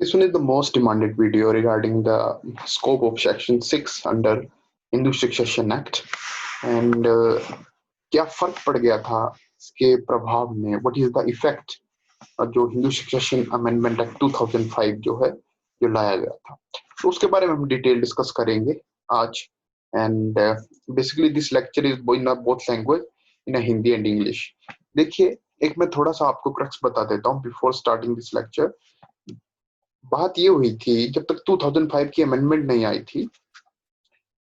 This one is the most demanded video regarding the scope of Section 6 under Hindu Succession Act and क्या फर्क पड़ गया था इसके प्रभाव में, व्हाट इज द इफेक्ट जो हिंदू सक्सेशन अमेंडमेंट एक्ट 2005 जो है जो लाया गया था, तो उसके बारे में हम डिटेल डिस्कस करेंगे आज। And basically this lecture is in both language, in Hindi and English. देखिए, एक मैं थोड़ा सा आपको क्रक्स बता देता हूँ बिफोर स्टार्टिंग दिस लेक्चर। बात ये हुई थी, जब तक 2005 की अमेंडमेंट नहीं आई थी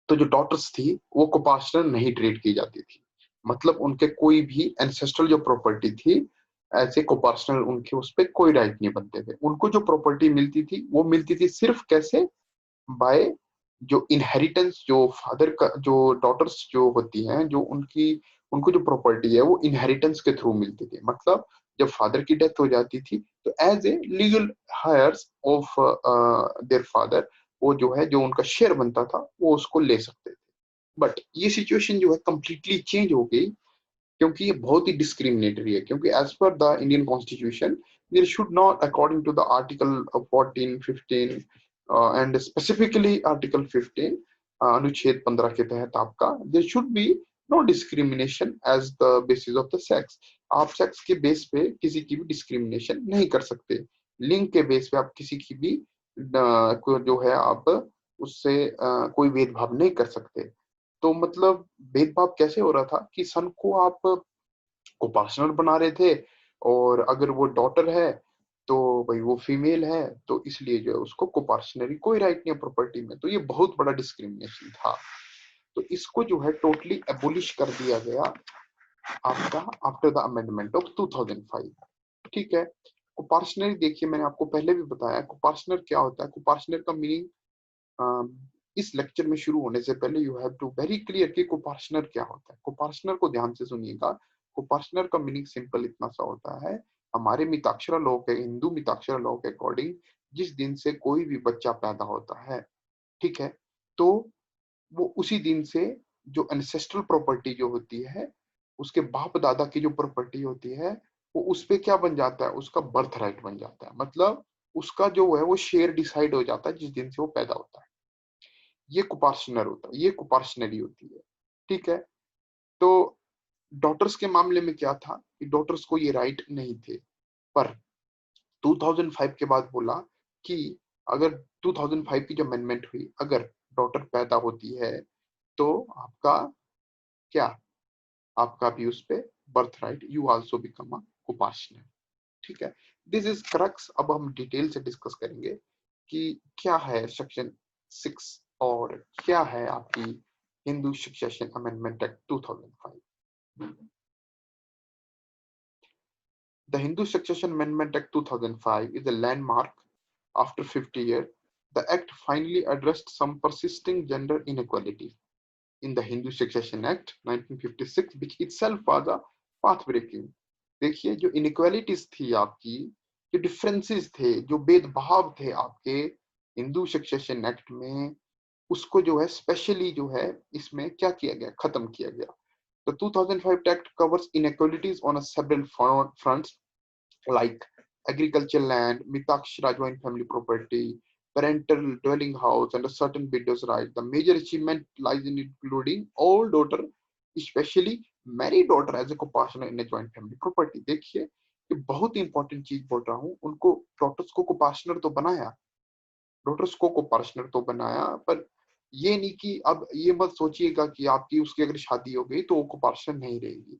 तो जो डॉटर्स थी वो कोपार्शनल नहीं ट्रीट की जाती थी। मतलब उनके कोई भी एंसेस्ट्रल जो प्रॉपर्टी थी ऐसे कोपार्शनल उनके उस पर कोई राइट नहीं बनते थे। उनको जो प्रॉपर्टी मिलती थी वो मिलती थी सिर्फ कैसे, बाय जो इनहेरिटेंस, जो फादर का जो डॉटर्स जो होती हैं जो उनकी उनको जो प्रॉपर्टी है वो इनहेरिटेंस के थ्रू मिलती थी। मतलब जब फादर की डेथ हो जाती थी तो as a legal heirs of their father वो जो है जो उनका शेयर बनता था वो उसको ले सकते थे। बट ये सिचुएशन जो है कंप्लीटली चेंज हो गई, क्योंकि ये बहुत ही डिस्क्रिमिनेटरी है। क्योंकि as per the Indian constitution there should not, according to the article 14, 15 and specifically article 15 अनुच्छेद 15 के तहत आपका there should be no discrimination as the basis of the sex. आप सेक्स के बेस पे किसी की भी डिस्क्रिमिनेशन नहीं कर सकते। लिंग के बेस पे आप किसी की भी जो है आप उससे कोई भेदभाव नहीं कर सकते। तो मतलब भेदभाव कैसे हो रहा था कि सन को आप को पार्टनर बना रहे थे, और अगर वो डॉटर है तो भाई वो फीमेल है तो इसलिए जो है उसको कोपार्शनरी कोई राइट नहीं है प्रॉपर्टी में। तो ये बहुत बड़ा डिस्क्रिमिनेशन था। तो इसको जो है टोटली एबोलिश कर दिया गया आपका आफ्टर द अमेंडमेंट ऑफ 2005। ठीक है। कोपार्शनरी देखिए, मैंने आपको पहले भी बताया कोपार्शनर क्या होता है। कोपार्शनर का मीनिंग इस लेक्चर में शुरू होने से पहले you have to very clear कि कोपार्शनर क्या होता है। कोपार्शनर को ध्यान से सुनिएगा। कोपार्शनर का मीनिंग सिंपल इतना सा होता है, हमारे मिताक्षरा लॉ के, हिंदू मिताक्षरा लॉ के अकॉर्डिंग जिस दिन से कोई भी बच्चा पैदा होता है, ठीक है, तो वो उसी दिन से जो एंसेस्ट्रल प्रॉपर्टी जो होती है, उसके बाप दादा की जो प्रॉपर्टी होती है, वो उस पे क्या बन जाता है, उसका बर्थ राइट बन जाता है। मतलब उसका जो है वो शेयर डिसाइड हो जाता है जिस दिन से वो पैदा होता है। ये कुपार्शनर होता है, ये कुपार्शनरी होती है। ठीक है। तो डॉटर्स के मामले में क्या था कि डॉटर्स को ये राइट नहीं थे। पर 2005 के बाद बोला कि अगर 2005 की जो अमेंडमेंट हुई, अगर डॉटर पैदा होती है तो आपका क्या, आपका भी उस पे birthright, you also become a coparcener. ठीक है। This is crux. अब हम डिटेल से डिस्कस करेंगे कि क्या है सेक्शन 6 और क्या है आपकी Hindu succession amendment act 2005। The Hindu Succession Amendment Act 2005 is a landmark. After 50 years, the act finally addressed some persisting gender inequality in the Hindu Succession Act 1956, which itself was a path breaking. देखिए, जो inequalities थी आपकी, जो differences थे, जो भेदभाव थे आपके हिंदू सक्सेशन एक्ट में, उसको जो है स्पेशली जो है इसमें क्या किया गया, खत्म किया गया। The 2005 Act covers inequalities on a several fronts like agricultural land, Mitakshara joint family property, parental dwelling house, and a certain widow's right. The major achievement lies in including all daughter, especially married daughter, as a co-partner in a joint family property. देखिए, ये बहुत important चीज बोल रहा हूँ। उनको daughters को partner तो बनाया, डॉटर्स को पार्टनर तो बनाया, पर ये नहीं कि अब ये मत सोचिएगा कि आपकी उसकी अगर शादी हो गई तो वो पार्टनर नहीं रहेगी।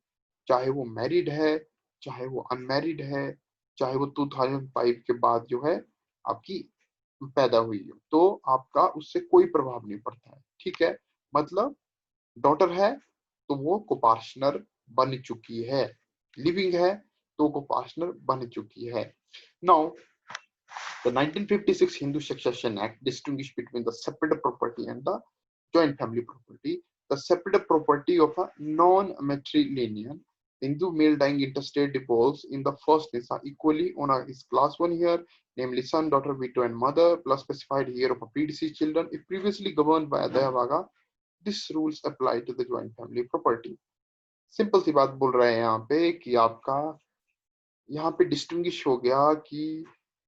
चाहे वो मैरिड है, चाहे वो अनमैरिड है, चाहे वो 2005 के बाद जो है आपकी पैदा हुई हो, तो आपका उससे कोई प्रभाव नहीं पड़ता है। ठीक है। मतलब डॉटर है तो वो कोपार्टनर बन चुकी है, लिविंग है तो कोपार्टनर बन चुकी है। Now the 1956 Hindu Succession Act distinguished between the separate property and the joint family property. The separate property of a non-matrilineal Hindu male dying intestate devolves in the first instance equally on his class 1 here, namely son, daughter, widow, and mother, plus specified here of a predeceased children. If previously governed by Adayavaga, these rules apply to the joint family property. Simple सी बात बोल रहे हैं यहाँ पे कि आपका यहाँ पे डिस्टिंग्विश हो गया कि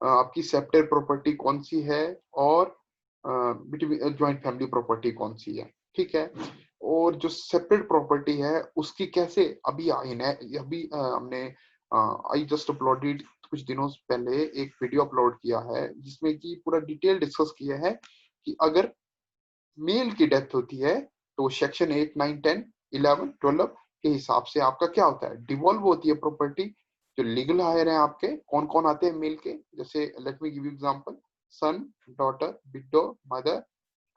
आपकी सेपरेट प्रॉपर्टी कौन सी है और ज्वाइंट फैमिली प्रॉपर्टी कौन सी है, ठीक है। और जो सेपरेट प्रॉपर्टी है उसकी कैसे अभी आई है, अभी हमने आई जस्ट अपलोडेड कुछ दिनों पहले एक वीडियो अपलोड किया है जिसमें कि पूरा डिटेल डिस्कस किया है कि अगर मेल की डेथ होती है तो सेक्शन 8, 9, 10, 11, 12 के हिसाब से आपका क्या होता है, डिवॉल्व होती है प्रॉपर्टी। जो लीगल हायर है आपके कौन कौन आते हैं मेल के, जैसे let me give you example, son, daughter, widow, mother.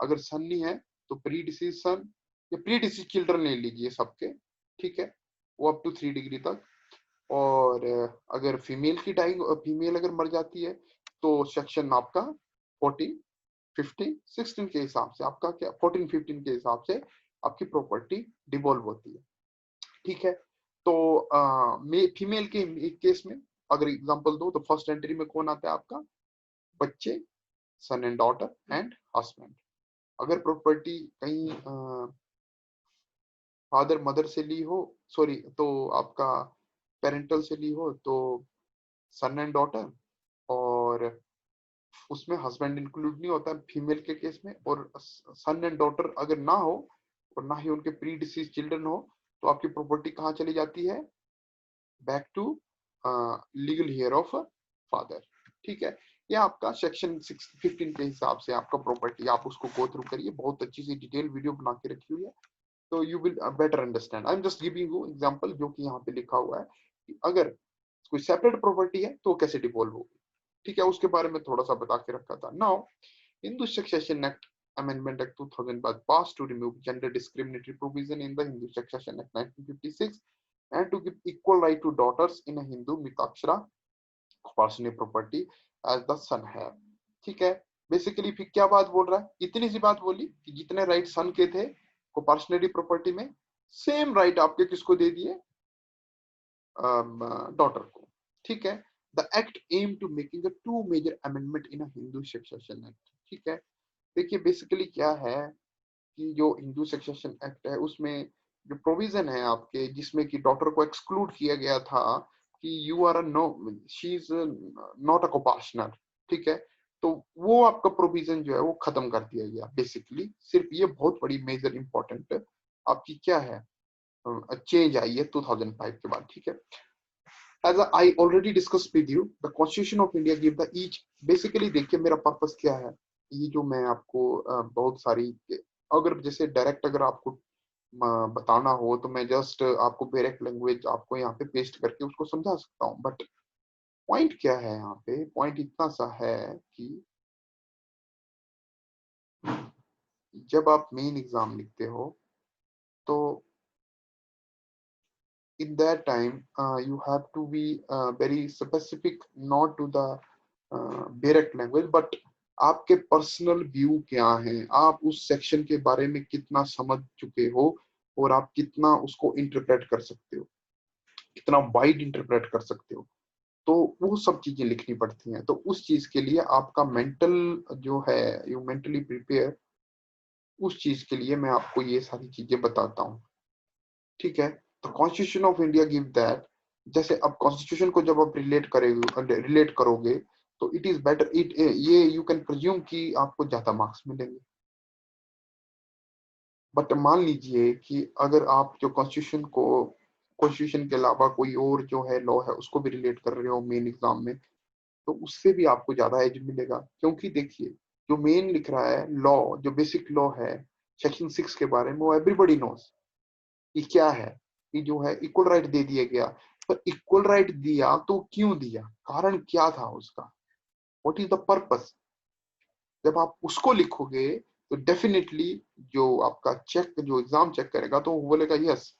अगर सन नहीं है तो प्री डिसीज सन या प्री डिसीज चिल्ड्रन ले लीजिए सबके, ठीक है, वो अप टू 3 डिग्री तक। और अगर फीमेल की डाइंग, फीमेल अगर मर जाती है तो सेक्शन आपका 14, 15, 16 के हिसाब से आपका क्या, 14, 15 के हिसाब से आपकी प्रॉपर्टी डिवॉल्व होती है, ठीक है। तो फीमेल के केस में अगर एग्जांपल दो तो फर्स्ट एंट्री में कौन आता है आपका, बच्चे, सन एंड डॉटर एंड हस्बैंड। अगर प्रॉपर्टी कहीं फादर मदर से ली हो, सॉरी, तो आपका पेरेंटल से ली हो तो सन एंड डॉटर, और उसमें हस्बैंड इंक्लूड नहीं होता फीमेल के केस में, और सन एंड डॉटर अगर ना हो और ना ही उनके प्री डिसीज चिल्ड्रन हो तो आपकी प्रॉपर्टी कहाँ चली जाती है, back to legal heir of father, ठीक है। ये आपका सेक्शन 615 के हिसाब से आपका प्रॉपर्टी, आप उसको गो थ्रू करिए, बहुत अच्छी सी डिटेल वीडियो बना के रखी हुई है, तो you will better understand. I am just giving you example जो कि यहाँ पे लिखा हुआ है कि अगर कोई सेपरेट प्रॉपर्टी है तो कैसे डिवॉल्व होगी, ठीक है, उसके बारे में थोड़ा सा बता के रखा था। Now Hindu Succession Act Amendment Act 2000 was passed to remove gender discriminatory provision in the Hindu Succession Act 1956 and to give equal right to daughters in a Hindu Mitakshara personal property as the son have, ठीक है। Basically फिर क्या बात बोल रहा है, इतनी सी बात बोली कि जितने राइट सन के थे को पर्सनली प्रॉपर्टी में, सेम राइट आपके किसको दे दिए, डॉटर को, ठीक है। The act aim to making a two major amendment in a Hindu succession act, ठीक है। देखिए बेसिकली क्या है कि जो हिंदू सक्सेशन एक्ट है उसमें जो प्रोविजन है आपके जिसमें कि डॉटर को एक्सक्लूड किया गया था कि you are a no, she is not a copartner, ठीक है। तो वो आपका प्रोविजन जो है वो खत्म कर दिया गया बेसिकली। सिर्फ ये बहुत बड़ी मेजर इंपॉर्टेंट आपकी क्या है, चेंज आई है 2005 के बाद, ठीक है। As I already discussed with you, the Constitution of India give the each, basically देखिए मेरा पर्पस क्या है, ये जो मैं आपको बहुत सारी, अगर जैसे डायरेक्ट अगर आपको बताना हो तो मैं जस्ट आपको डायरेक्ट लैंग्वेज आपको यहाँ पे पेस्ट करके उसको समझा सकता हूँ, बट पॉइंट क्या है यहाँ पे, पॉइंट इतना सा है कि जब आप मेन एग्जाम लिखते हो तो in that time you have to be very specific, not to the direct language, but आपके पर्सनल व्यू क्या हैं, आप उस सेक्शन के बारे में कितना समझ चुके हो और आप कितना उसको इंटरप्रेट कर सकते हो, कितना वाइड इंटरप्रेट कर सकते हो, तो वो सब चीजें लिखनी पड़ती हैं। तो उस चीज के लिए आपका मेंटल जो है, यू मेंटली प्रिपेयर, उस चीज के लिए मैं आपको ये सारी चीजें बताता हूँ, ठीक है। तो constitution of India give that, जैसे अब कॉन्स्टिट्यूशन को जब आप रिलेट करोगे तो इट इज बेटर, इट ये यू कैन प्रिज्यूम कि आपको ज्यादा मार्क्स मिलेंगे। बट मान लीजिए कि अगर आप जो कॉन्स्टिट्यूशन के अलावा कोई और जो है लॉ है उसको भी रिलेट कर रहे हो मेन एग्जाम में, तो उससे भी आपको ज्यादा एज मिलेगा, क्योंकि देखिए जो मेन लिख रहा है लॉ, जो बेसिक लॉ है सेक्शन 6 के बारे में, वो एवरीबडी नोस कि क्या है, कि जो है इक्वल राइट दे दिया गया। पर इक्वल राइट दिया तो क्यों दिया, कारण क्या था उसका, व्हाट इज द पर्पस, जब आप उसको लिखोगे तो डेफिनेटली जो आपका चेक, जो एग्जाम चेक करेगा तो वो बोलेगा yes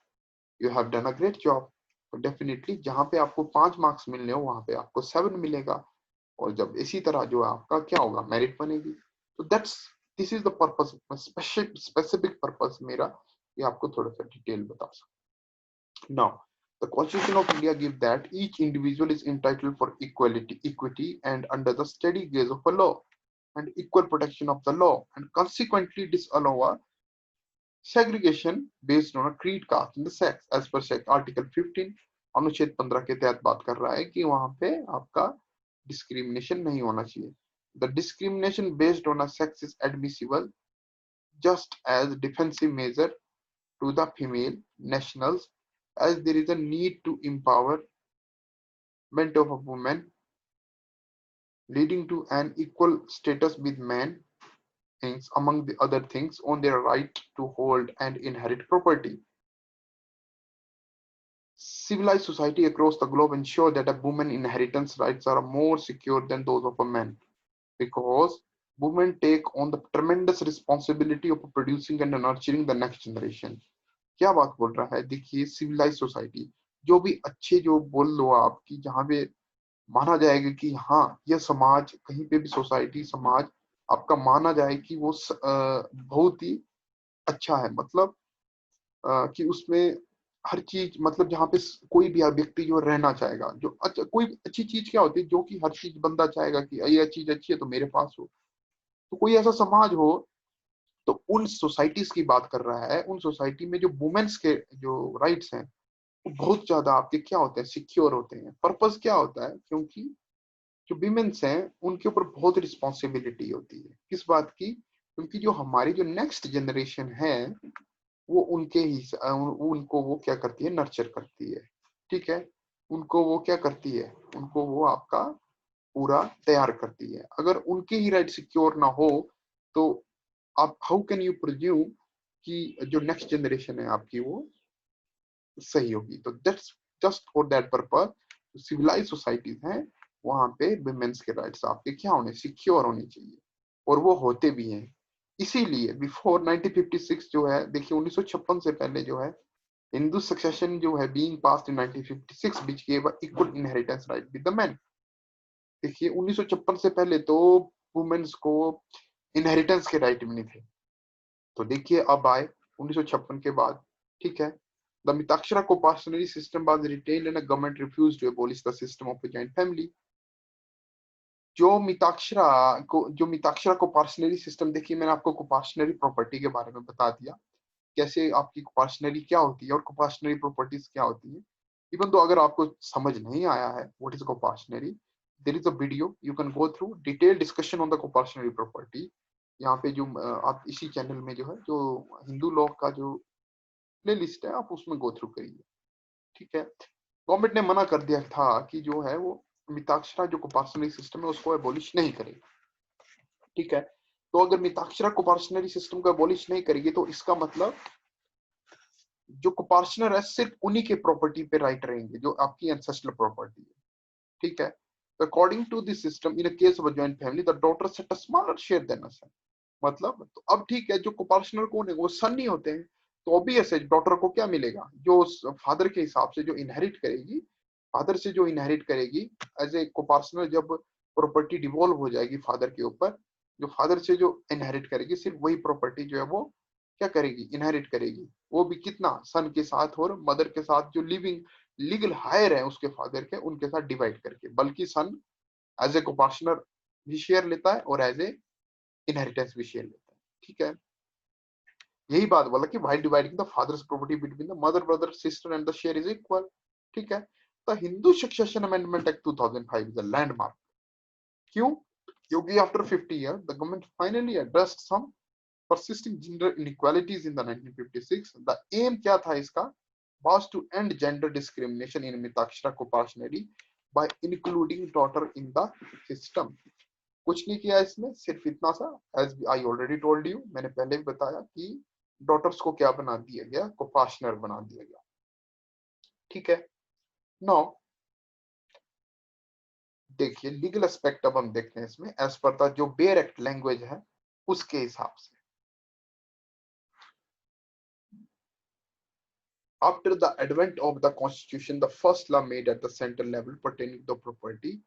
you have done a great job. तो डेफिनेटली जहां पे आपको 5 मार्क्स मिलने हो वहां पे आपको 7 मिलेगा, और जब इसी तरह जो आपका क्या होगा, मेरिट बनेगी। तो that's, this is the purpose, specific purpose मेरा, ये आपको थोड़ा सा डिटेल बता सकता। Now, the Constitution of India gives that each individual is entitled for equality, equity, and under the steady gaze of a law, and equal protection of the law, and consequently disallow a segregation based on a creed, caste, and the sex, as per Article 15, अनुच्छेद 15 के तहत बात कर रहा है कि वहां पे आपका डिस्क्रिमिनेशन नहीं होना चाहिए। The discrimination based on a sex is admissible just as defensive measure to the female nationals, as there is a need to empowerment of a woman leading to an equal status with men, things among the other things on their right to hold and inherit property. Civilized society across the globe ensure that a woman's inheritance rights are more secure than those of a man, because women take on the tremendous responsibility of producing and nurturing the next generation. क्या बात बोल रहा है, देखिए civilised society, जो भी अच्छे जो बोल लो आप कि जहाँ पे माना जाएगा कि हाँ यह समाज, कहीं पे भी सोसाइटी समाज आपका माना जाए कि वो बहुत ही अच्छा है, मतलब कि उसमें हर चीज, मतलब जहाँ पे कोई भी व्यक्ति जो रहना चाहेगा, जो अच्छा कोई अच्छी चीज क्या होती है, जो कि हर चीज बंदा चाहेगा कि ये चीज अच्छी है तो मेरे पास हो। तो कोई ऐसा समाज हो, तो उन सोसाइटीज की बात कर रहा है, उन सोसाइटी में जो वुमेन्स के जो राइट्स हैं वो बहुत ज्यादा आपके क्या होते हैं, सिक्योर होते हैं। पर्पस क्या होता है, क्योंकि जो विमेन्स हैं उनके ऊपर बहुत रिस्पॉन्सिबिलिटी होती है, किस बात की, क्योंकि जो हमारी जो नेक्स्ट जनरेशन है वो उनके ही उनको वो क्या करती है, नर्चर करती है। ठीक है, उनको वो क्या करती है, उनको वो आपका पूरा तैयार करती है। अगर उनके ही राइट सिक्योर ना हो तो आप हाउ कैन यू प्रिज्यूम कि जो नेक्स्ट जनरेशन है आपकी वो सही होगी। तो that's just for that purpose civilise societies हैं, वहां पे विमेन्स के राइट्स आपके क्या होने, सिक्योर होने चाहिए, और वो होते भी हैं। इसीलिए बिफोर 1956 जो है, देखिए 1956 से पहले जो है हिंदू सक्सेशन जो है being passed in 1956 which give equal inheritance right with the main. देखिए 1956 से पहले तो वुमेन्स को इनहेरिटेंस के राइट भी नहीं थे। तो देखिए अब आए 1956 के बाद, ठीक है, the Mitakshara coparcenary system was retained and government refused to abolish the system of joint family. जो मिताक्षरा कोपाशनरी सिस्टम, देखिए मैंने आपको कोपाशनरी प्रॉपर्टी के बारे में बता दिया, कैसे आपकी कोपाशनरी क्या होती है और कोपाशनरी प्रॉपर्टीज क्या होती है। इवन तो अगर आपको समझ नहीं आया है what is coparcenary, there is a video you can go through detail discussion on the coparcenary property. यहाँ पे जो आप इसी चैनल में जो है जो हिंदू लॉ का जो प्ले लिस्ट है आप उसमें गो थ्रू करिए। ठीक है, गवर्नमेंट ने मना कर दिया था कि जो है वो मिताक्षरा जो कोपाशनरी सिस्टम है उसको एबॉलिश नहीं करेगी। ठीक है, तो अगर मिताक्षरा कोपाशनरी सिस्टम को एबॉलिश नहीं करेगी तो इसका मतलब जो कोपार्शनर है सिर्फ उन्हीं के प्रॉपर्टी पे राइट रहेंगे जो आपकी एंसेस्ट्रल प्रॉपर्टी है। ठीक है, according to this system in a case of a joint family the daughter set a smaller share than a son. मतलब तो अब ठीक है, जो कोपार्शनर कौन है, वो सन नहीं होते हैं, तो ऑब्वियस है डॉटर को क्या मिलेगा, जो फादर के हिसाब से जो इनहेरिट करेगी, फादर से जो इनहेरिट करेगी एज ए कोपार्शनर, जब प्रॉपर्टी डिवॉल्व हो जाएगी फादर के ऊपर, जो फादर से जो इनहेरिट करेगी सिर्फ वही प्रॉपर्टी जो है वो क्या करेगी, इनहेरिट करेगी। वो भी कितना, सन के साथ और मदर के साथ जो लिविंग लीगल हायर है उसके फादर के, उनके साथ डिवाइड करके, बल्कि सन एज ए कोपार्शनर भी शेयर लेता है और एज ए इनहेरिटेंस भी शेयर लेता है। ठीक है, यही बात बोला कि while dividing the father's property between the mother brother sister and the share is equal. ठीक है, the Hindu succession amendment act 2005 is a landmark. क्यों, क्योंकि after 50 year the government finally addressed some persisting gender inequalities in the 1956. The aim क्या था इसका, was to end gender discrimination in Mitakshara कोपाशनरी by including daughter in the system. कुछ नहीं किया इसमें, सिर्फ इतना सा, as I already told you, मैंने पहले भी बताया कि डॉटर्स को क्या बना दिया गया, कोपाशनर बना दिया गया। ठीक है, नो देखिए लीगल एस्पेक्ट अब हम देखते हैं इसमें, एज पर द जो बेयर एक्ट लैंग्वेज है उसके हिसाब से। After the advent of the Constitution, the first law made at the central level pertaining to property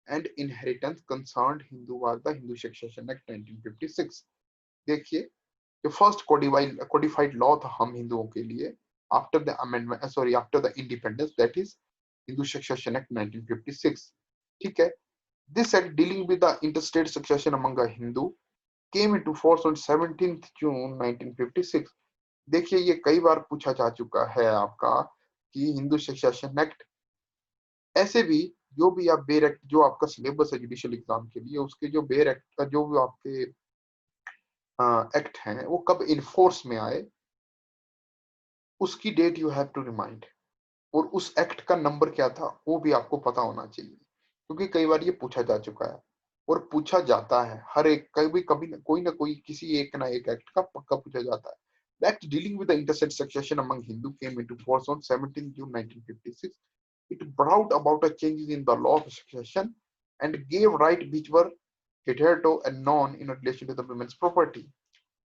and inheritance concerned Hindu was the Hindu Succession Act 1956. देखिए जो first codified law था हम हिंदुओं के लिए after the amendment, sorry after the independence, that is Hindu succession act 1956। ठीक है, this act dealing with the interstate succession among the Hindu came into force on 17th June 1956। देखिए ये कई बार पूछा जा चुका है आपका कि हिंदू सक्सेशन एक्ट ऐसे भी जो भी आप बेर एक्ट, जो आपका सिलेबस है जुडिशियल एग्जाम के लिए, उसके जो बेर एक्ट का जो भी आपके एक्ट हैं वो कब इनफोर्स में आए, उसकी date you have to remind, और उस एक्ट का नंबर क्या था वो भी आपको पता होना चाहिए, क्योंकि कई बार ये पूछा जा चुका है और पूछा जाता है। हर एक कभी कभी कोई ना कोई किसी एक ना एक एक्ट का पक्का पूछा जाता है। The act dealing with the interstate succession among Hindu came into force on 17 June 1956. It brought about a changes in the law of succession and gave right which were hitherto unknown in relation to the women's property.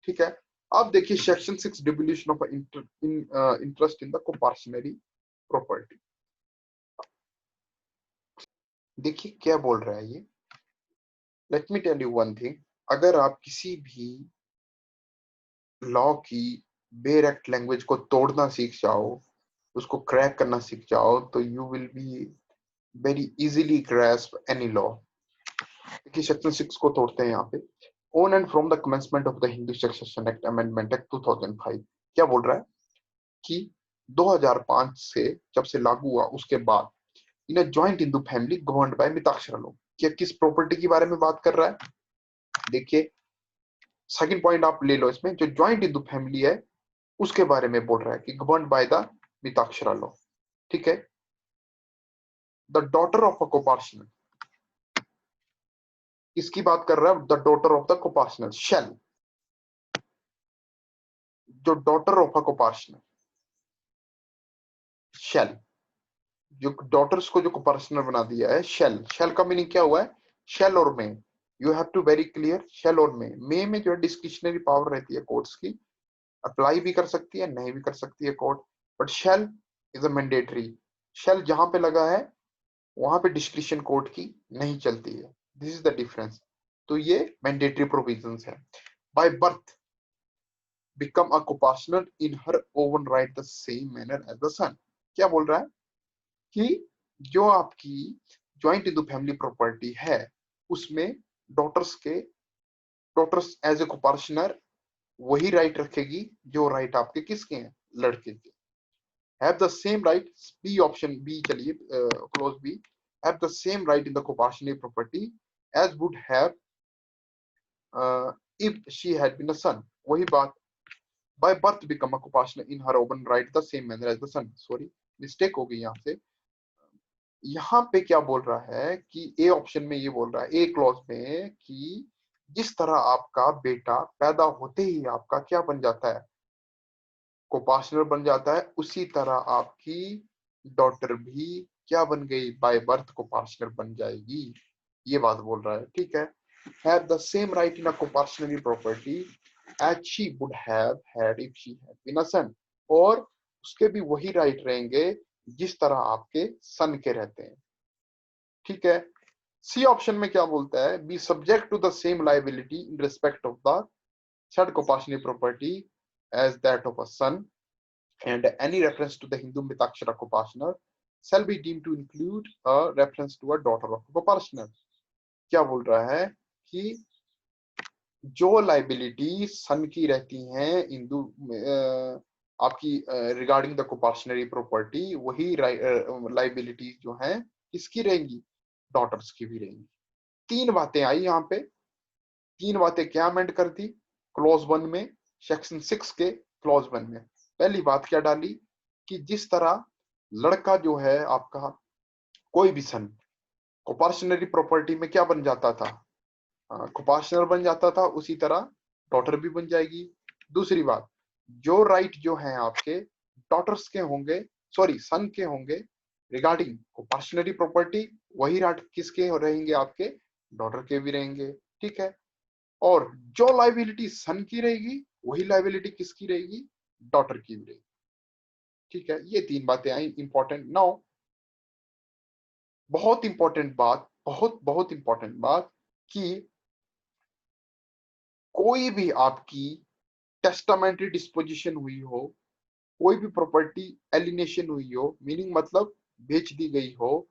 ठीक है। अब देखिए section 6 devolution of interest in the coparcenary property. देखिए क्या बोल रहा है ये। Let me tell you one thing, अगर आप किसी भी लॉ की बेर एक्ट लैंग्वेज को तोड़ना सीख जाओ, उसको क्रैक करना सीख जाओ, तो you will be very easily grasp any law. देखिए सेक्शन 6 को तोड़ते हैं यहाँ पे। On and from the commencement of the Hindu succession act amendment act 2005, क्या बोल रहा है कि 2005 से जब से लागू हुआ उसके बाद in a joint Hindu family governed by Mitakshara law. क्या किस प्रॉपर्टी के बारे में बात कर रहा है? देखिए सेकंड पॉइंट आप ले लो इसमें, जो जॉइंट हिंदू फैमिली है उसके बारे में बोल रहा है कि governed by the Mitakshara law. ठीक है। The daughter of a coparcener, किसकी बात कर रहा है? The daughter of the coparcener shall, जो daughter of a coparcener shall, जो डॉटर्स को जो कोपार्शनर बना दिया है शेल। शेल का मीनिंग क्या हुआ है? शेल और may. You have to very clear, shall और मे में जो है डिस्क्रिशनरी पावर रहती है कोर्ट्स की, अप्लाई भी कर सकती है नहीं भी कर सकती है court, but shall is a mandatory. Shall जहां पे लगा है वहां पे डिस्क्रिशन कोर्ट की नहीं चलती है। This is the difference. तो ये मैंडेटरी प्रोविजंस है। By birth become a co-partner in her own right the same manner as the son। क्या बोल रहा है कि जो आपकी ज्वाइंट इंटू फैमिली प्रॉपर्टी है उसमें डॉटर्स एज ए को-पार्टनर वही राइट रखेगी जो राइट आपके किसके हैं? लड़के के। Have the same right, B option B, चलिए close B, have the same right in the coparcenary property as would have if she had been a son. वही बात, by birth become a co-partner in her own right the same manner as the son। Sorry mistake हो गई यहाँ से। यहाँ पे क्या बोल रहा है कि ए ऑप्शन में ये बोल रहा है, ए क्लॉज में, कि जिस तरह आपका बेटा पैदा होते ही आपका क्या बन जाता है? को-पार्टनर बन जाता है, उसी तरह आपकी डॉटर भी क्या बन गई? बाय बर्थ को-पार्टनर बन जाएगी। ये बात बोल रहा है। ठीक है। have the same right in a co-partnership property as she would have had if she had been a son। और उसके भी वही राइट रहेंगे जिस तरह आपके सन के रहते हैं। ठीक है। सी ऑप्शन में क्या बोलता है? Be subject to the same liability in respect of the said co-partnership property as that of a son, and any reference to the Hindu Mitakshara co-partner shall be deemed to include a reference to a daughter of a co-partner। क्या बोल रहा है कि जो liability सन की रहती हैं हिंदू आपकी रिगार्डिंग द कोपार्शनरी प्रॉपर्टी, वही लाइबिलिटी जो हैं किसकी रहेंगी? डॉटर्स की भी रहेंगी। तीन बातें आई यहाँ पे। तीन बातें क्या अमेंड कर दी क्लॉज 1 में, सेक्शन 6 के क्लॉज 1 में? पहली बात क्या डाली कि जिस तरह लड़का जो है आपका, कोई भी सन कोपार्शनरी प्रॉपर्टी में क्या बन जाता था? कोपार्शनर बन जाता था, उसी तरह डॉटर भी बन जाएगी। दूसरी बात, जो राइट जो है आपके डॉटर्स के होंगे, सॉरी सन के होंगे रिगार्डिंग कोपार्शनरी प्रॉपर्टी, वही राइट किसके रहेंगे? आपके डॉटर के भी रहेंगे। ठीक है। और जो लाइबिलिटी सन की रहेगी वही लाइबिलिटी किसकी रहेगी? डॉटर की भी रहेगी। ठीक है। ये तीन बातें आई इंपॉर्टेंट। नाउ बहुत इंपॉर्टेंट बात, बहुत बहुत इंपॉर्टेंट बात, कि कोई भी आपकी टेस्टामेंट्री डिस्पोजिशन हुई हो, कोई भी प्रॉपर्टी एलिनेशन हुई हो, मीनिंग मतलब बेच दी गई हो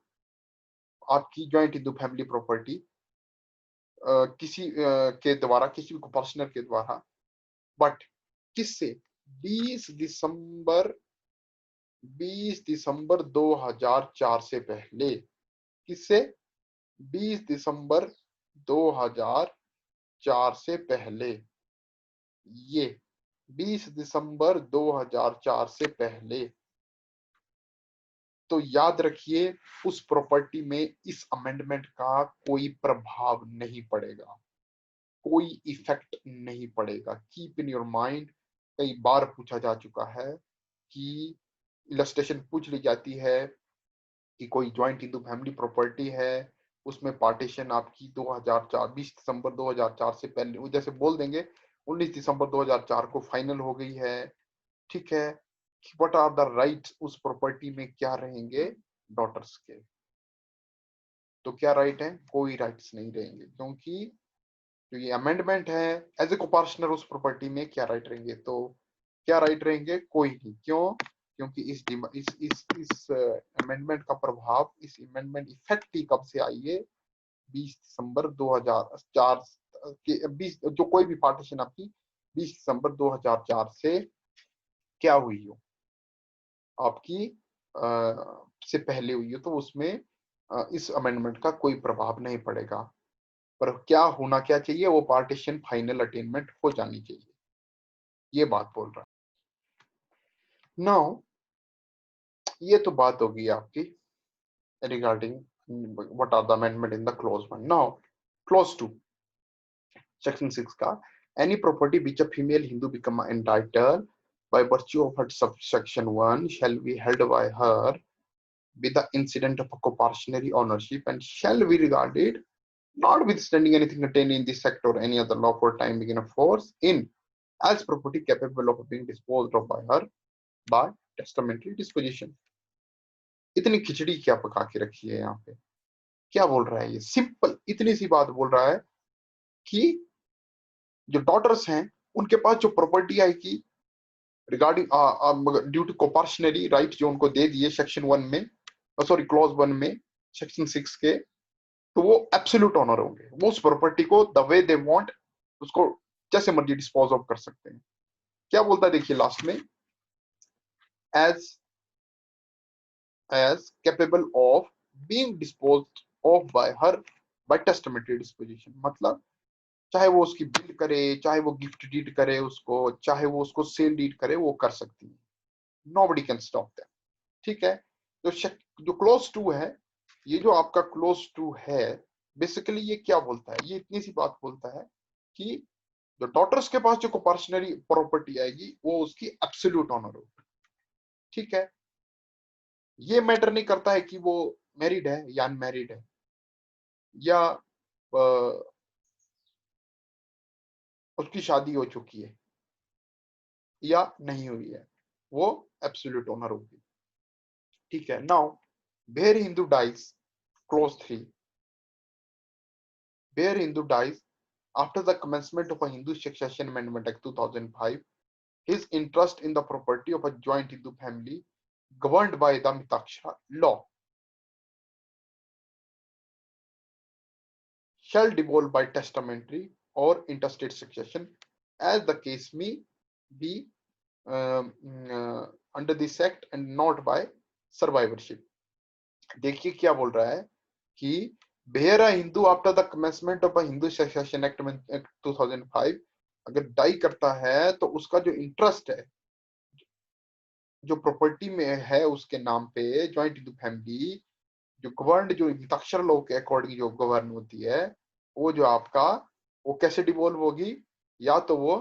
आपकी ज्वाइंट हिंदू फैमिली प्रॉपर्टी किसी के द्वारा, किसी भी पर्सनल के द्वारा, बट किससे? 20 दिसंबर 20 दिसंबर 2004 से पहले। किससे? 20 दिसंबर 2004 से पहले। ये 20 दिसंबर 2004 से पहले। तो याद रखिए उस प्रॉपर्टी में इस अमेंडमेंट का कोई प्रभाव नहीं पड़ेगा, कोई इफेक्ट नहीं पड़ेगा। कीप इन योर माइंड, कई बार पूछा जा चुका है कि इलस्ट्रेशन पूछ ली जाती है कि कोई ज्वाइंट हिंदू फैमिली प्रॉपर्टी है, उसमें पार्टीशन आपकी 2004 20 दिसंबर 2004 से पहले, जैसे बोल देंगे 19 दिसंबर 2004 को फाइनल हो गई है, ठीक है। व्हाट आर द राइट्स उस प्रॉपर्टी में क्या रहेंगे? डॉटर्स के। तो क्या राइट है? कोई राइट्स नहीं रहेंगे, क्योंकि जो ये अमेंडमेंट है एज ए कोपार्शनर उस प्रॉपर्टी में क्या राइट रहेंगे? तो क्या राइट रहेंगे? कोई नहीं। क्यों? क्योंकि इस अमेंडमेंट का प्रभाव, इस अमेंडमेंट इफेक्ट ही कब से आई है? 20 दिसंबर 2004 के 20, जो कोई भी पार्टीशन आपकी 20 दिसंबर 2004 से क्या हुई हो, आपकी से पहले हुई हो, तो उसमें इस अमेंडमेंट का कोई प्रभाव नहीं पड़ेगा। पर क्या होना क्या चाहिए? वो पार्टीशन फाइनल अटेनमेंट हो जानी चाहिए, ये बात बोल रहा है। नाउ ये तो बात होगी आपकी regarding what are the amendment in the clause 1। Now clause 2 section 6 का, any property which a female Hindu become entitled by virtue of her subsection 1 shall be held by her with the incident of a coparcenary ownership and shall be regarded notwithstanding anything contained in this act or any other law for time being of force in as property capable of being disposed of by her by testamentary disposition। इतनी खिचड़ी क्या पका के रखी है यहाँ पे? क्या बोल रहा है ये? सिंपल इतनी सी बात बोल रहा है कि जो डॉटर्स हैं उनके पास जो प्रॉपर्टी आएगी रिगार्डिंग ड्यू टू कोपार्शनरी राइट जो उनको दे दिए सेक्शन 1 में, सॉरी क्लॉज 1 में सेक्शन 6 के, तो वो एब्सोल्यूट ऑनर होंगे। वो उस प्रॉपर्टी को द वे दे वांट उसको जैसे मर्जी डिस्पोज ऑफ कर सकते हैं। क्या बोलता है देखिए लास्ट में, as as capable of being disposed of by her by testamentary disposition। मतलब चाहे वो उसकी बिल करे, चाहे वो गिफ्ट डीड करे उसको, चाहे वो उसको सेल डीड करे, वो कर सकती है। नोबडी कैन स्टॉप दैट, ठीक है। तो जो क्लोज टू है, ये जो आपका क्लोज टू है, बेसिकली ये क्या बोलता है? ये इतनी सी बात बोलता है कि जो डॉटर्स के पास जो कोपार्शनरी प्रॉपर्टी आएगी वो उसकी एब्सोल्यूट ऑनर होगी, ठीक है। ये मैटर नहीं करता है कि वो मैरिड है या अनमैरिड है, या उसकी शादी हो चुकी है या नहीं हुई है, वो एब्सोल्यूट ओनर होगी, ठीक है। Now where Hindu dies, clause 3, where Hindu dies after the commencement of a Hindu Succession Amendment Act 2005, his interest in the property of a joint Hindu family governed by the Mitakshara law shall devolve by testamentary or interstate succession as the case may be um, uh, under this act and not by survivorship। देखिए क्या बोल रहा है कि where a Hindu after the commencement of a Hindu succession act 2005, अगर die करता है तो उसका जो इंटरेस्ट है जो प्रॉपर्टी में है उसके नाम पे जॉइंट हिंदू फैमिली, जो गवर्न जो मिताक्षर लॉ के अकॉर्डिंग जो गवर्न होती है, वो जो आपका वो कैसे डिवॉल्व होगी? या तो वो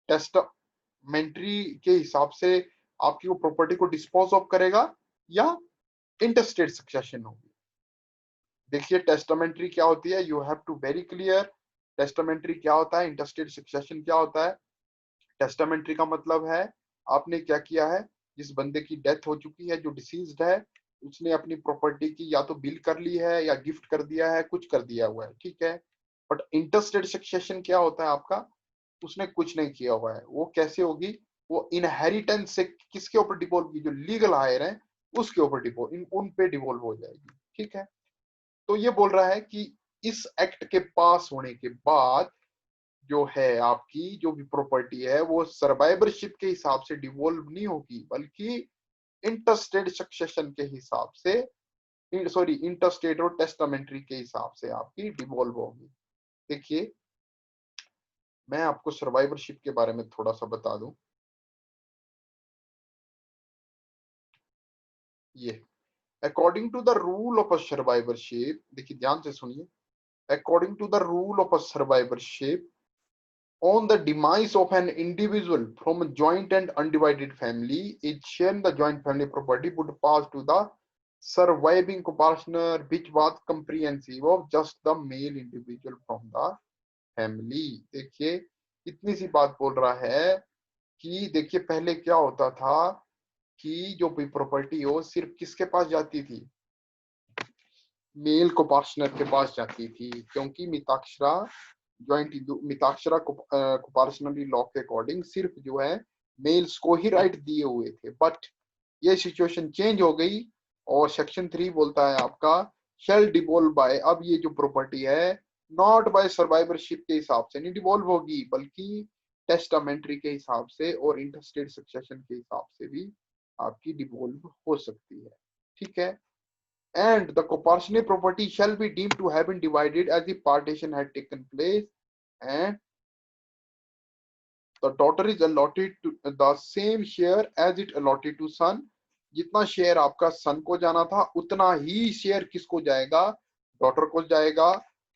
टेस्टामेंट्री के हिसाब से आपकी वो प्रॉपर्टी को डिस्पोज ऑफ करेगा, या इंटरस्टेट सक्सेशन होगी। देखिए टेस्टामेंट्री क्या होती है, you have to very clear. Testamentary क्या होता है, इंटरस्टेट सक्सेशन क्या होता है? टेस्टामेंट्री का मतलब है आपने क्या किया है, जिस बंदे की डेथ हो चुकी है, जो डिसीज्ड है, उसने अपनी प्रॉपर्टी की या तो बिल कर ली है या गिफ्ट कर दिया है, कुछ कर दिया हुआ है, ठीक है। बट इंटरस्टेट सक्सेशन क्या होता है आपका? उसने कुछ नहीं किया हुआ है। वो कैसे होगी? वो इनहेरिटेंस से किसके ऊपर डिवॉल्व होगी? जो लीगल हायर है उसके ऊपर डिवॉल्व, उन पे डिवॉल्व हो जाएगी, ठीक है। तो ये बोल रहा है कि इस एक्ट के पास होने के बाद जो है आपकी जो भी प्रॉपर्टी है वो सर्वाइवरशिप के हिसाब से डिवॉल्व नहीं होगी, बल्कि इंटरस्टेट सक्सेशन के हिसाब से, सॉरी इंटरस्टेट और टेस्टामेंट्री के हिसाब से आपकी डिवॉल्व होगी। देखिए मैं आपको सर्वाइवरशिप के बारे में थोड़ा सा बता दूं। ये according to the rule of a survivorship, देखिए ध्यान से सुनिए, according to the rule of a survivorship, on the demise of an individual from a joint and undivided family, each share in the joint family property would pass to the surviving co-partner, which was comprehensive of just the male individual from the family। देखिए इतनी सी बात बोल रहा है कि देखिए पहले क्या होता था कि जो भी प्रॉपर्टी हो सिर्फ किसके पास जाती थी, मेल को पार्टनर के पास जाती थी, क्योंकि मिताक्षरा ज्वाइंट मिताक्षरा कोपार्शनली लॉ के अकॉर्डिंग सिर्फ जो है मेल्स को ही राइट दिए हुए थे। बट ये सिचुएशन चेंज हो गई और सेक्शन 3 बोलता है आपका शेल डिवॉल्व बाय, अब ये जो प्रॉपर्टी है नॉट बाय सर्वाइवरशिप के हिसाब से नहीं डिवॉल्व होगी, बल्कि टेस्टामेंट्री के हिसाब से और इंटरस्टेट सक्सेशन के हिसाब से भी आपकी डिवॉल्व हो सकती है। ठीक है, and the co-partitionate property shall be deemed to have been divided as the partition had taken place, and the daughter is allotted to the same share as it allotted to son। जितना share आपका सन को जाना था उतना ही share किसको जाएगा, daughter को जाएगा,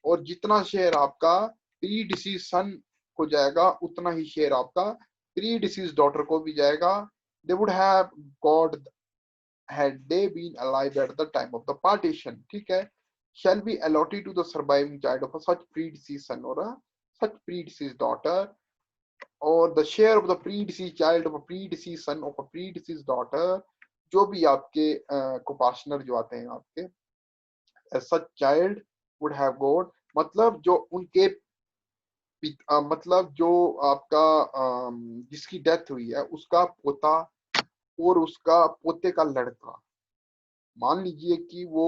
और जितना शेयर आपका प्री डिसीज सन को जाएगा उतना ही शेयर आपका प्री डिसीज डॉटर को भी जाएगा। they would have got had they been alive at the time of the partition। ठीक है, shall be allotted to the surviving child of a such predeceased son or a such predeceased daughter, or the share of the predeceased child of a predeceased son of a predeceased daughter, जो भी आपके कोपार्शनर जो आते हैं आपके, such child would have got, मतलब जो उनके मतलब जो आपका जिसकी डेथ हुई है उसका पोता और उसका पोते का लड़का, मान लीजिए कि वो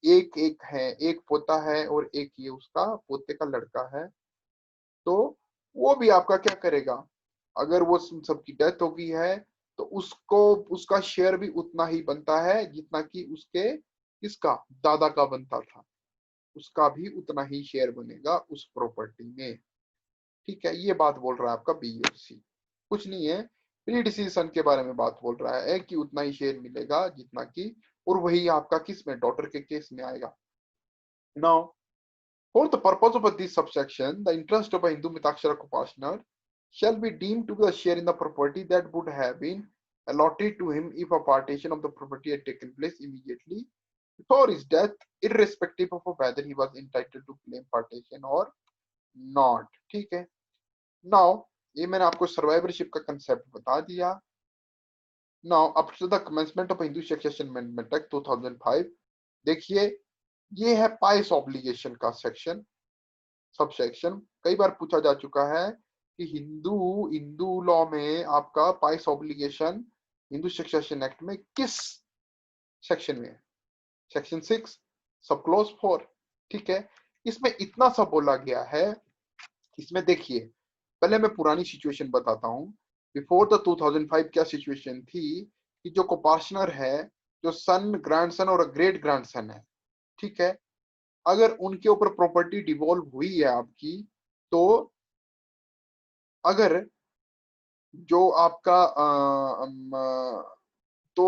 एक एक है, एक पोता है और एक ये उसका पोते का लड़का है, तो वो भी आपका क्या करेगा, अगर वो सबकी डेथ हो गई है तो उसको उसका शेयर भी उतना ही बनता है जितना कि उसके किसका दादा का बनता था, उसका भी उतना ही शेयर बनेगा उस प्रॉपर्टी में। ठीक है, ये बात बोल रहा है आपका बी और सी, कुछ नहीं है, प्री डिसीजन के बारे में बात बोल रहा है कि उतना ही शेयर मिलेगा जितना कि, और वही आपका किस में डॉटर के केस में आएगा। Now for the purpose of this subsection the interest of Hindu Mitakshara coparcener shall be deemed to be a share in the property that would have been allotted to him if a partition of the property had taken place immediately before his death, irrespective of whether he was entitled to claim partition or not। ठीक है, now ये मैंने आपको survivorship का concept बता दिया। Now after the commencement of Hindu succession amendment act 2005, देखिए ये है पाइस ऑब्लिगेशन का सेक्शन, सब सेक्शन कई बार पूछा जा चुका है कि हिंदू हिंदू लॉ में आपका price obligation Hindu succession act में किस सेक्शन में है, सेक्शन 6 सब क्लोज 4। ठीक है, इसमें इतना सा बोला गया है, इसमें देखिए पहले मैं पुरानी सिचुएशन बताता हूँ। बिफोर द 2005 क्या सिचुएशन थी कि जो कोपार्शनर है, जो सन, ग्रैंडसन और ग्रेट ग्रैंडसन है, ठीक है, अगर उनके ऊपर प्रॉपर्टी डिवॉल्व हुई है आपकी, तो अगर जो आपका तो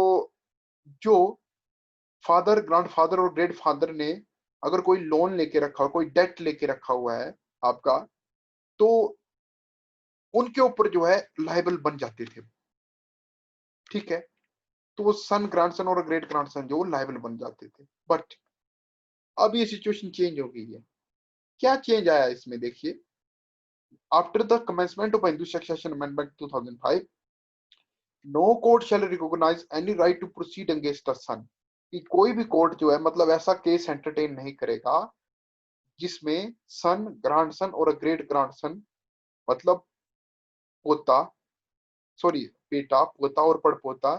जो फादर, ग्रैंडफादर और ग्रेट फादर ने अगर कोई लोन लेके रखा, कोई डेट लेके रखा हुआ है आपका, तो उनके ऊपर जो है लायबल बन जाते थे। ठीक है, तो वो सन, ग्रैंडसन और ग्रेट ग्रैंडसन जो लायबल बन जाते थे। बट अब ये सिचुएशन चेंज हो गई है। क्या चेंज आया इसमें, देखिए after the commencement of Hindu succession amendment 2005, no court shall recognise any right to proceed against the son, कि कोई भी कोर्ट जो है मतलब ऐसा केस एंटरटेन नहीं करेगा जिसमें सन, ग्रैंडसन और ग्रेट ग्रैंडसन, मतलब पोता, सॉरी बेटा, पोता और पड़पोता,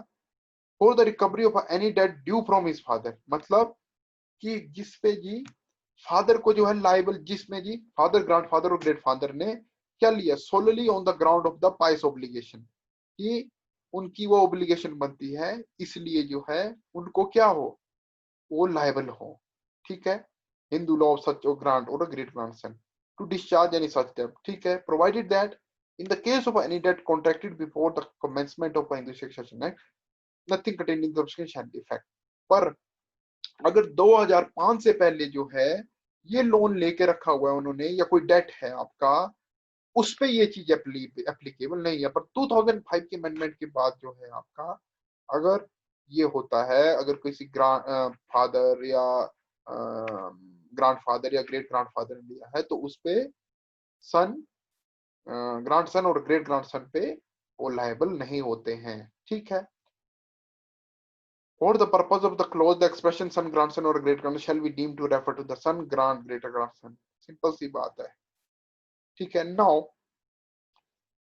for the recovery of any debt due from his father, मतलब कि जिस पे जी फादर को जो है लाइबल, जिसमें जी फादर, ग्रैंडफादर और ग्रेट फादर ने क्या लिया, solely on the ground of the price obligation, कि उनकी वो ऑब्लिगेशन बनती है, इसलिए जो है उनको क्या हो, वो लायबल हो, ठीक है। Hindu law of such grant और great grandson to discharge any such डेब्ट, ठीक है, provided that in the case of any debt contracted before the commencement of the Hindu Succession Act, nothing contained in the subsequent shall be effect। पर अगर 2005 से पहले जो है ये लोन लेके रखा हुआ है उन्होंने, या कोई डेट है आपका, उस पे ये चीज एप्लीकेबल नहीं है। पर 2005 के अमेंडमेंट के बाद जो है आपका, अगर ये होता है, अगर किसी ग्रांड फादर या ग्रांड फादर या ग्रेट ग्रांड फादर ने लिया है, तो उस पे सन, ग्रांड सन और ग्रेट ग्रांड सन पे वो लायबल नहीं होते हैं, ठीक है। For the purpose of the clause, the expression son, grandson or great grandson shall be deemed to refer to the son, grand, greater grandson। Simple सी बात है, ठीक है। Now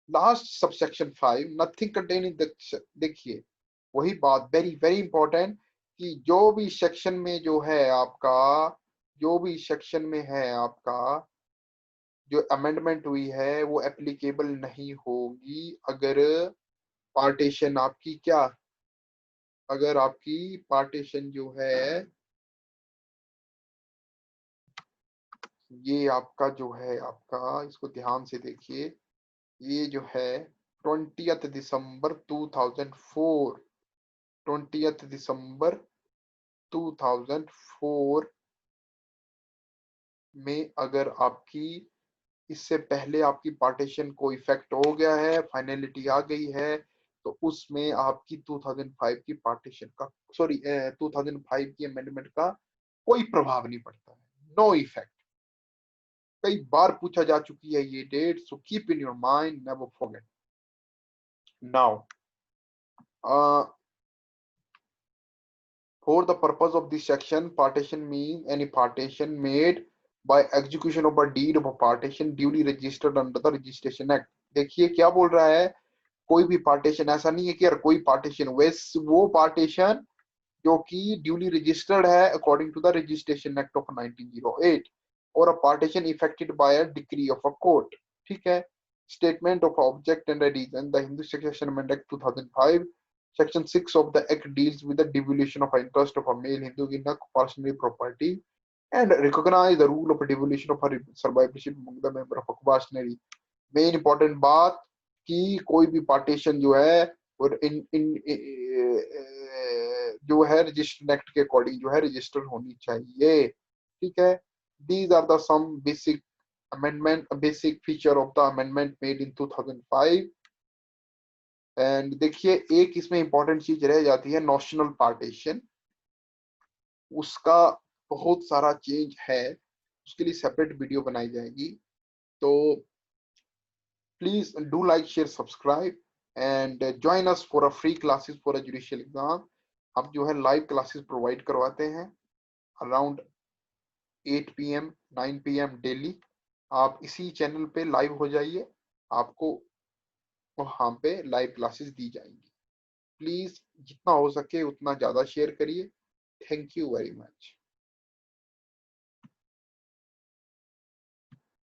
last subsection 5, nothing contain in the, देखिए वही बात, very very important, कि जो भी सेक्शन में जो है आपका, जो भी सेक्शन में है आपका जो अमेंडमेंट हुई है, वो एप्लीकेबल नहीं होगी अगर पार्टीशन आपकी क्या, अगर आपकी पार्टीशन जो है, ये आपका जो है आपका, इसको ध्यान से देखिए, ये जो है 20 दिसंबर 2004, 20 दिसंबर 2004 में अगर आपकी, इससे पहले आपकी पार्टीशन को इफेक्ट हो गया है, फाइनलिटी आ गई है, तो उसमें आपकी 2005 की पार्टीशन का, सॉरी 2005 की अमेंडमेंट का कोई प्रभाव नहीं पड़ता है, नो इफेक्ट। कई बार पूछा जा चुकी है ये date, so keep in your mind, never forget. Now for the purpose of this section, partition means any partition made by execution of a deed of a partition duly registered under the registration act। देखिए क्या बोल रहा है, कोई भी partition, ऐसा नहीं है कि यार कोई पार्टीशन, वो पार्टीशन जो कि ड्यूली रजिस्टर्ड है according to the registration act of 1908, और a partition effected by a decree of a court, ठीक है। Statement of object and reason, the Hindu succession amendment act 2005 section 6 of the act deals with the devolution of interest of a male Hindu in a personal property and recognize the rule of devolution of her survivorship among the member of a quaternary। Main important बात कि कोई भी partition जो है, और इन जो है register act के अकॉर्डिंग जो है रजिस्टर होनी चाहिए, ठीक है। These are the some basic amendment, basic feature of the amendment made in 2005। And देखिए एक इसमें इंपॉर्टेंट चीज रह जाती है, नॉशनल पार्टीशन, उसका बहुत सारा चेंज है, उसके लिए सेपरेट वीडियो बनाई जाएगी। तो please do like, share, subscribe and join us for a free classes for a judicial exam. हम जो है लाइव क्लासेस प्रोवाइड करवाते हैं अराउंड 8 PM 9 PM डेली। आप इसी चैनल पे लाइव हो जाइए, आपको वहां पे लाइव क्लासेस दी जाएंगी। प्लीज जितना हो सके उतना ज्यादा शेयर करिए। Thank you very much.